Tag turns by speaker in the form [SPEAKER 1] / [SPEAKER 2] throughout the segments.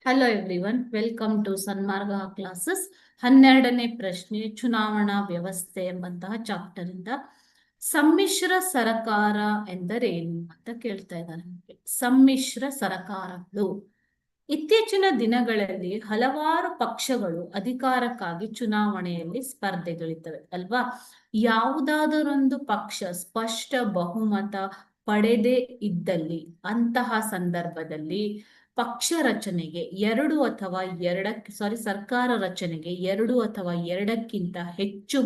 [SPEAKER 1] Hello everyone, welcome to Sanmarga classes. 12ನೇ ಪ್ರಶ್ನೆ, ಚುನಾವಣಾ ವ್ಯವಸ್ಥೆ ಎಂಬಂತಹ ಚಾಪ್ಟರ್ ಇಂದ ಸಮ್ಮಿಶ್ರ ಸರಕಾರ ಎಂದರೇನು ಅಂತ ಕೇಳ್ತಾ ಇದ್ದಾರೆ. ಸಮ್ಮಿಶ್ರ ಸರಕಾರಗಳು ಇತ್ತೀಚಿನ ದಿನಗಳಲ್ಲಿ ಹಲವಾರು ಪಕ್ಷಗಳು ಅಧಿಕಾರಕ್ಕಾಗಿ ಚುನಾವಣೆಯಲ್ಲಿ ಸ್ಪರ್ಧೆಗಳಿರ್ತವೆ ಅಲ್ವಾ. ಯಾವುದಾದರೊಂದು ಪಕ್ಷ ಸ್ಪಷ್ಟ ಬಹುಮತ ಪಡೆದೇ ಇದ್ದಲ್ಲಿ ಅಂತಹ ಸಂದರ್ಭದಲ್ಲಿ ಪಕ್ಷ ರಚನೆಗೆ ಸರ್ಕಾರ ರಚನೆಗೆ 2 ಅಥವಾ 2ಕ್ಕಿಂತ ಹೆಚ್ಚು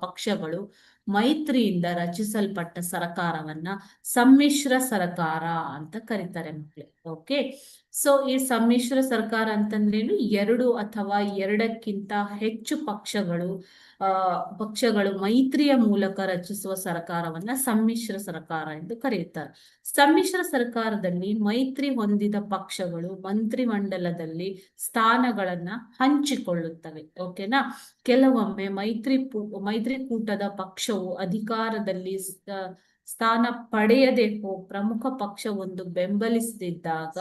[SPEAKER 1] ಪಕ್ಷಗಳು ಮೈತ್ರಿಯಿಂದ ರಚಿಸಲ್ಪಟ್ಟ ಸರ್ಕಾರವನ್ನ ಸಮ್ಮಿಶ್ರ ಸರ್ಕಾರ ಅಂತ ಕರೀತಾರೆ ಮಕ್ಕಳೇ. ಓಕೆ, ಸೊ ಈ ಸಮ್ಮಿಶ್ರ ಸರ್ಕಾರ ಅಂತಂದ್ರೇನು? 2 ಅಥವಾ 2ಕ್ಕಿಂತ ಹೆಚ್ಚು ಪಕ್ಷಗಳು ಮೈತ್ರಿಯ ಮೂಲಕ ರಚಿಸುವ ಸರ್ಕಾರವನ್ನ ಸಮ್ಮಿಶ್ರ ಸರ್ಕಾರ ಎಂದು ಕರೆಯುತ್ತಾರೆ. ಸಮ್ಮಿಶ್ರ ಸರ್ಕಾರದಲ್ಲಿ ಮೈತ್ರಿ ಹೊಂದಿದ ಪಕ್ಷಗಳು ಮಂತ್ರಿಮಂಡಲದಲ್ಲಿ ಸ್ಥಾನಗಳನ್ನ ಹಂಚಿಕೊಳ್ಳುತ್ತವೆ. ಓಕೆನಾ? ಕೆಲವೊಮ್ಮೆ ಮೈತ್ರಿಕೂಟದ ಪಕ್ಷವು ಅಧಿಕಾರದಲ್ಲಿ ಸ್ಥಾನ ಪಡೆಯದೆ ಪ್ರಮುಖ ಪಕ್ಷವೊಂದು ಬೆಂಬಲಿಸದಿದ್ದಾಗ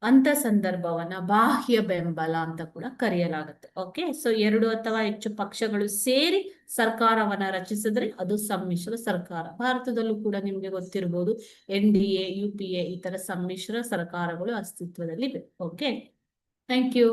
[SPEAKER 1] ಅಂತ ಸಂದರ್ಭವನ್ನ ಬಾಹ್ಯ ಬೆಂಬಲ ಅಂತ ಕೂಡ ಕರೆಯಲಾಗುತ್ತೆ. ಓಕೆ, ಸೊ 2 ಅಥವಾ ಹೆಚ್ಚು ಪಕ್ಷಗಳು ಸೇರಿ ಸರ್ಕಾರವನ್ನ ರಚಿಸಿದ್ರೆ ಅದು ಸಮ್ಮಿಶ್ರ ಸರ್ಕಾರ. ಭಾರತದಲ್ಲೂ ಕೂಡ ನಿಮ್ಗೆ ಗೊತ್ತಿರಬಹುದು, NDA, UPA ಈ ತರ ಸಮ್ಮಿಶ್ರ ಸರ್ಕಾರಗಳು ಅಸ್ತಿತ್ವದಲ್ಲಿ ಇದೆ. Okay, thank you.